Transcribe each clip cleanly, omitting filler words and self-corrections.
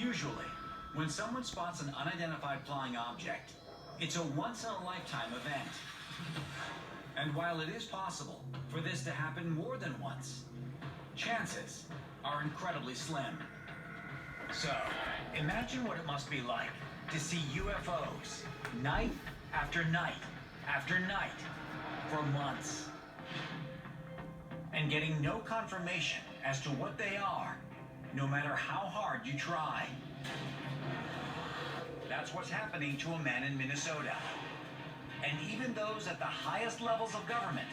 Usually, when someone spots an unidentified flying object, it's a once-in-a-lifetime event. And while it is possible for this to happen more than once, chances are incredibly slim. So, imagine what it must be like to see UFOs night after night after night for months, and getting no confirmation as to what they are, no matter how hard you try. That's what's happening to a man in Minnesota. And even those at the highest levels of government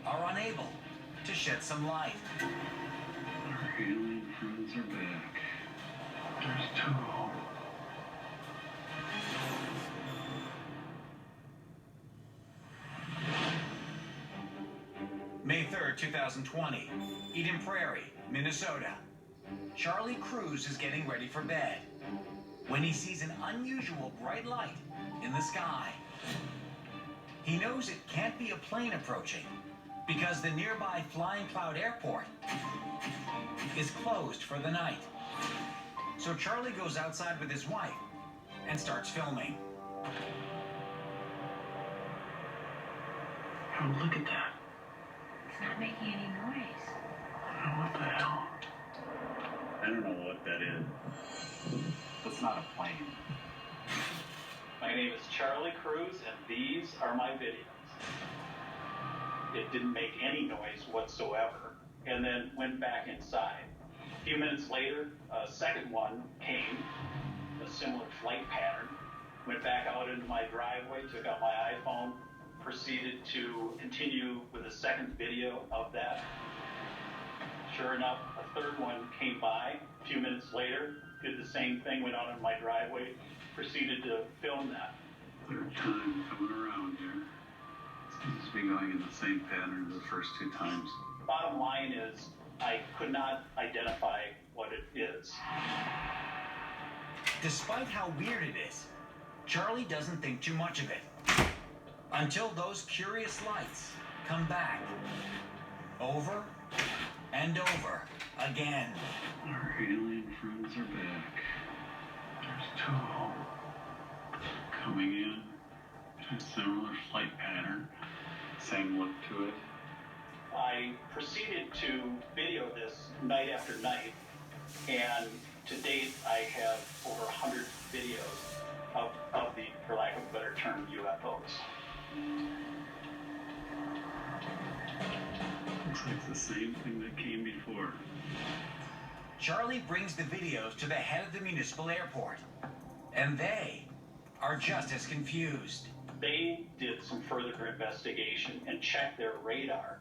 are unable to shed some light. Our alien friends are back. There's two of them. May 3rd, 2020, Eden Prairie, Minnesota. Charlie Cruz is getting ready for bed when he sees an unusual bright light in the sky. He knows it can't be a plane approaching because the nearby Flying Cloud airport is closed for the night. So Charlie goes outside with his wife and starts filming. Oh, look at that. It's not making any noise. Oh, what the hell? I don't know what that is. That's not a plane. My name is Charlie Cruz, and these are my videos. It didn't make any noise whatsoever, and then went back inside. A few minutes later, a second one came, a similar flight pattern, went back out into my driveway, took out my iPhone, proceeded to continue with a second video of that. Sure enough, a third one came by a few minutes later, did the same thing, went out in my driveway, proceeded to film that. Third time coming around here. Seems to be going in the same pattern as the first two times. Bottom line is, I could not identify what it is. Despite how weird it is, Charlie doesn't think too much of it. Until those curious lights come back. Over and over again. Our alien friends are back. There's two of them. Coming in. A similar flight pattern. Same look to it. I proceeded to video this night after night, and to date I have over 100 videos of the, for lack of a better term, UFOs. Looks like the same thing that came before. Charlie brings the videos to the head of the municipal airport, and they are just as confused. They did some further investigation and checked their radar,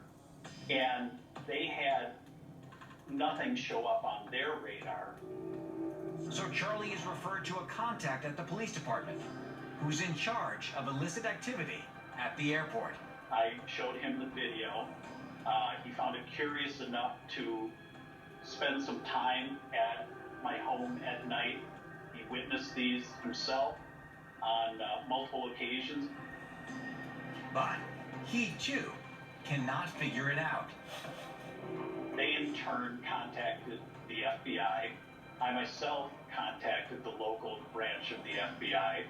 and they had nothing show up on their radar. So Charlie is referred to a contact at the police department who's in charge of illicit activity at the airport. I showed him the video. He found it curious enough to spend some time at my home at night. He witnessed these himself on multiple occasions. But he, too, cannot figure it out. They, in turn, contacted the FBI. I myself contacted the local branch of the FBI.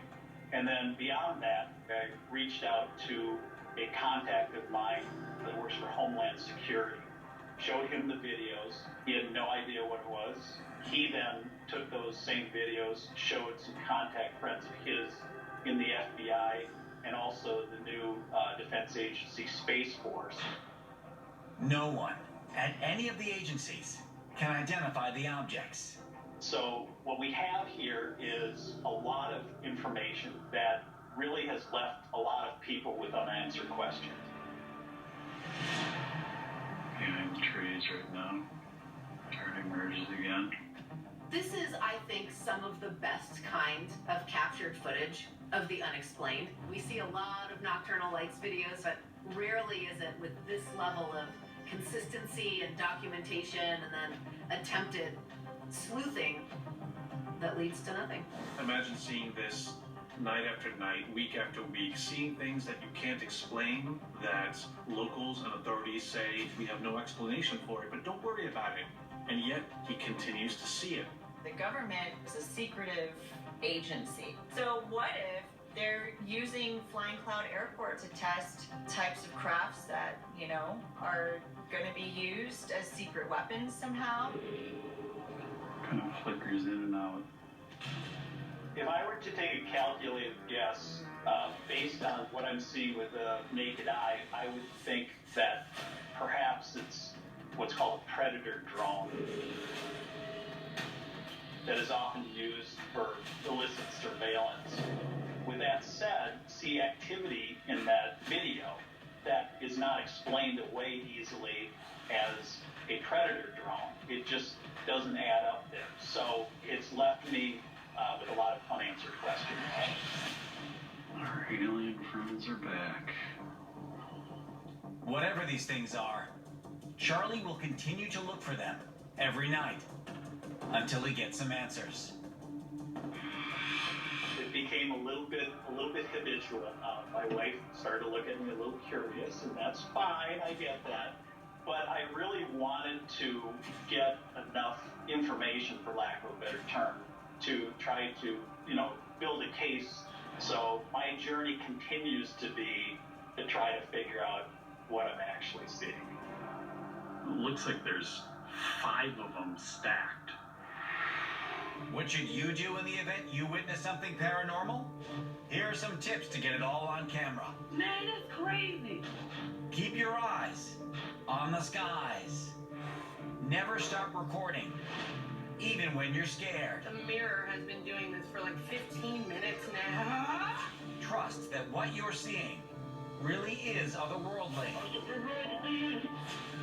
And then beyond that, I reached out to a contact of mine that works for Homeland Security. Showed him the videos. He had no idea what it was. He then took those same videos, showed some contact friends of his in the FBI, and also the new defense agency, Space Force. No one at any of the agencies can identify the objects. So what we have here is a lot of information that really has left a lot of people with unanswered questions. Behind the trees right now. Turning merges again. This is, I think, some of the best kind of captured footage of the unexplained. We see a lot of nocturnal lights videos, but rarely is it with this level of consistency and documentation and then attempted sleuthing that leads to nothing. Imagine seeing this night after night, week after week, seeing things that you can't explain, that locals and authorities say we have no explanation for it, but don't worry about it. And yet he continues to see it. the government is a secretive agency. So what if they're using Flying Cloud Airport to test types of crafts that, you know, are going to be used as secret weapons somehow? Kind of flickers in and out. If I were to take a calculated guess, based on what I'm seeing with the naked eye, I would think that perhaps it's what's called a predator drone that is often used for illicit surveillance. With that said, see activity in that video that is not explained away easily as a predator drone. It just doesn't add up there. So it's left me with a lot of unanswered questions. Our alien friends are back. Whatever these things are, Charlie will continue to look for them every night until he gets some answers. It became a little bit habitual. My wife started to look at me a little curious, and that's fine. I get that. But I really wanted to get enough information, for lack of a better term, to try to, build a case. So my journey continues to be to try to figure out what I'm actually seeing. It looks like there's 5 of them stacked. What should you do in the event you witness something paranormal? Here are some tips to get it all on camera. Man, that's crazy. Keep your eyes on the skies. Never stop recording, even when you're scared. The mirror has been doing this for like 15 minutes now. Trust that what you're seeing really is otherworldly.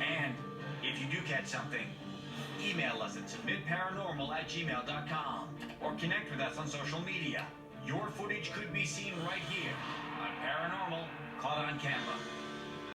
And if you do catch something, email us at submitparanormal@gmail.com or connect with us on social media. Your footage could be seen right here